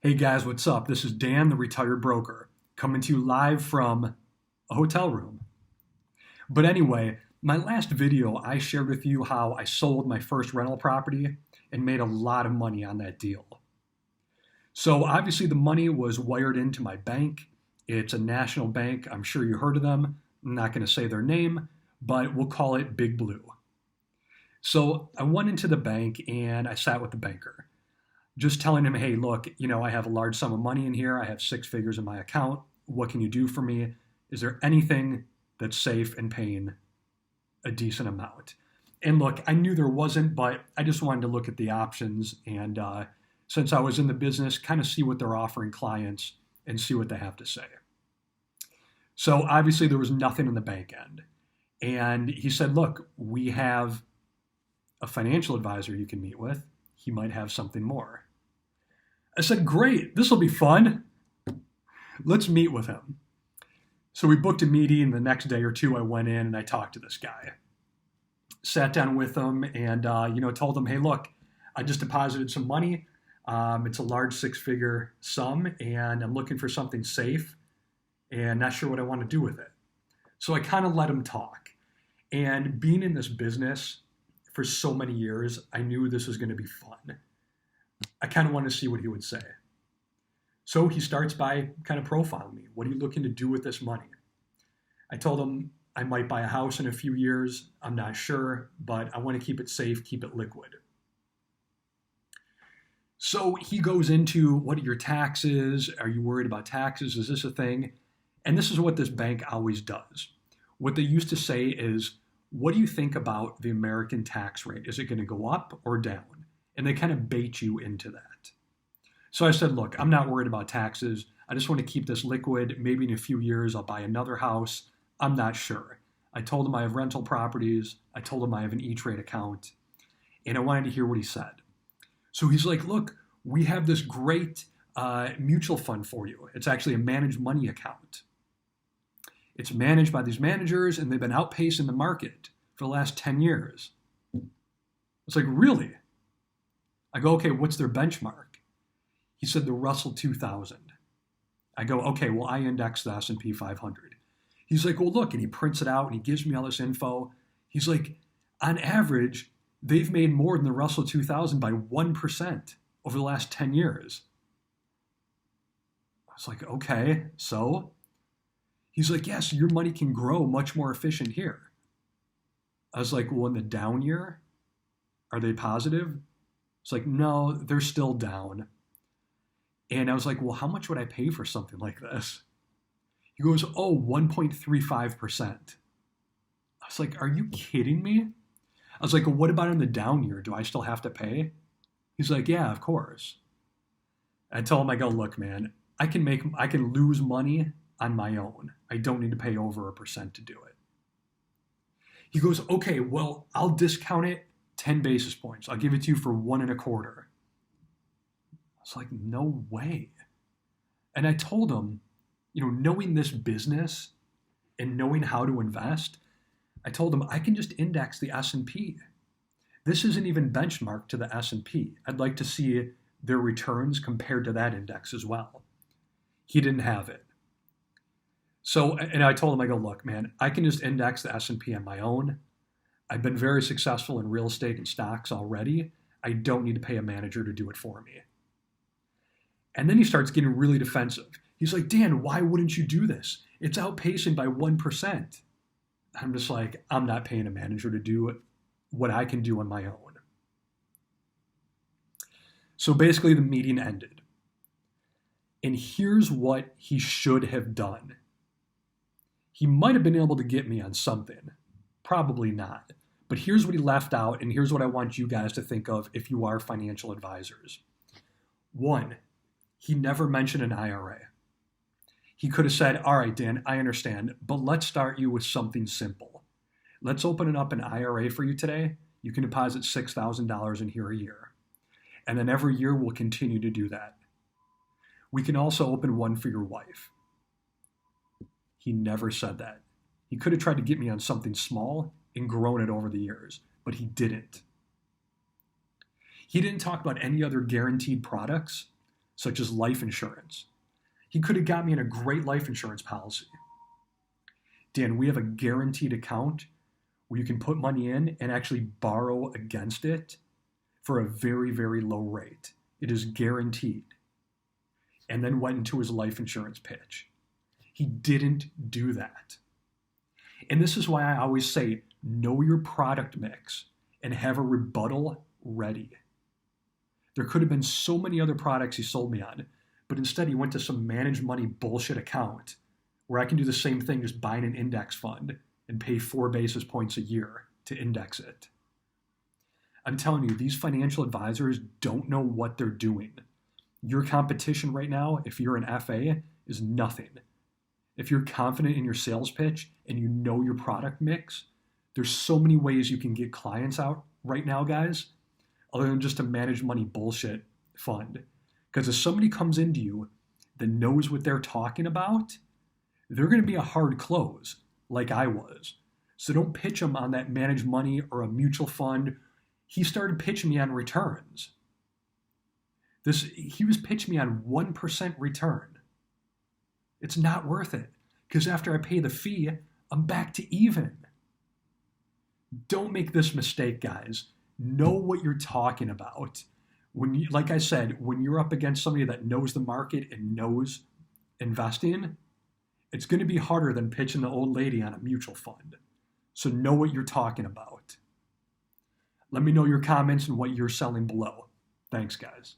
Hey guys, what's up? This is Dan, the retired broker, coming to you live from a hotel room. But anyway, my last video, I shared with you how I sold my first rental property and made a lot of money on that deal. So obviously, the money was wired into my bank. It's a national bank. I'm sure you heard of them. I'm not going to say their name, but we'll call it Big Blue. So I went into the bank and I sat with the banker, just telling him, hey, look, I have a large sum of money in here. I have six figures in my account. What can you do for me? Is there anything that's safe and paying a decent amount? And look, I knew there wasn't, but I just wanted to look at the options. And since I was in the business, kind of see what they're offering clients and see what they have to say. So obviously, there was nothing in the bank end. And he said, look, we have a financial advisor you can meet with. He might have something more. I said, great, this will be fun. Let's meet with him. So we booked a meeting. The next day or two, I went in and I talked to this guy. Sat down with him and, told him, hey, look, I just deposited some money. It's a large six-figure sum, and I'm looking for something safe and not sure what I want to do with it. So I kind of let him talk. And being in this business for so many years, I knew this was going to be fun. I kind of wanted to see what he would say. So he starts by kind of profiling me. What are you looking to do with this money? I told him I might buy a house in a few years. I'm not sure, but I want to keep it safe, keep it liquid. So he goes into, what are your taxes? Are you worried about taxes? Is this a thing? And this is what this bank always does. What they used to say is, what do you think about the American tax rate? Is it going to go up or down? And they kind of bait you into that. So I said, look, I'm not worried about taxes. I just want to keep this liquid. Maybe in a few years, I'll buy another house. I'm not sure. I told him I have rental properties. I told him I have an E-Trade account. And I wanted to hear what he said. So he's like, look, we have this great mutual fund for you. It's actually a managed money account. It's managed by these managers, and they've been outpacing the market for the last 10 years. It's like, really? I go, okay, what's their benchmark? He said the Russell 2000. I go, okay, well, I index the S&P 500. He's like, well, look, and he prints it out, and he gives me all this info. He's like, on average, they've made more than the Russell 2000 by 1% over the last 10 years. I was like, okay, so? He's like, yes, your money can grow much more efficient here. I was like, well, in the down year, are they positive? It's like, no, they're still down. And I was like, well, how much would I pay for something like this? He goes, oh, 1.35%. I was like, are you kidding me? I was like, well, what about in the down year? Do I still have to pay? He's like, yeah, of course. I told him, I go, look, man, I can lose money on my own. I don't need to pay over 1% to do it. He goes, okay, well, I'll discount it 10 basis points. I'll give it to you for 1.25. I was like, no way. And I told him, knowing this business and knowing how to invest, I told him I can just index the S&P. This isn't even benchmarked to the S&P. I'd like to see their returns compared to that index as well. He didn't have it. So, and I told him, I go, look, man, I can just index the S&P on my own. I've been very successful in real estate and stocks already. I don't need to pay a manager to do it for me. And then he starts getting really defensive. He's like, Dan, why wouldn't you do this? It's outpacing by 1%. I'm just like, I'm not paying a manager to do what I can do on my own. So basically the meeting ended. And here's what he should have done. He might have been able to get me on something. Probably not. But here's what he left out, and here's what I want you guys to think of if you are financial advisors. One, he never mentioned an IRA. He could have said, all right, Dan, I understand, but let's start you with something simple. Let's open up an IRA for you today. You can deposit $6,000 in here a year. And then every year we'll continue to do that. We can also open one for your wife. He never said that. He could have tried to get me on something small and grown it over the years, but he didn't. He didn't talk about any other guaranteed products. such as life insurance. He could have got me in a great life insurance policy. Dan, we have a guaranteed account where you can put money in and actually borrow against it for a very, very low rate. It is guaranteed. And then went into his life insurance pitch. He didn't do that. And this is why I always say, know your product mix and have a rebuttal ready. There could have been so many other products he sold me on, but instead he went to some managed money bullshit account where I can do the same thing, just buying an index fund and pay 4 basis points a year to index it. I'm telling you, these financial advisors don't know what they're doing. Your competition right now, if you're an FA, is nothing. If you're confident in your sales pitch and you know your product mix, there's so many ways you can get clients out right now, guys, other than just a managed money bullshit fund. Because if somebody comes into you that knows what they're talking about, they're going to be a hard close, like I was. So don't pitch them on that managed money or a mutual fund. He started pitching me on returns. He was pitching me on 1% return. It's not worth it, because after I pay the fee, I'm back to even. Don't make this mistake, guys. Know what you're talking about. Like I said, when you're up against somebody that knows the market and knows investing, it's going to be harder than pitching the old lady on a mutual fund. So know what you're talking about. Let me know your comments and what you're selling below. Thanks, guys.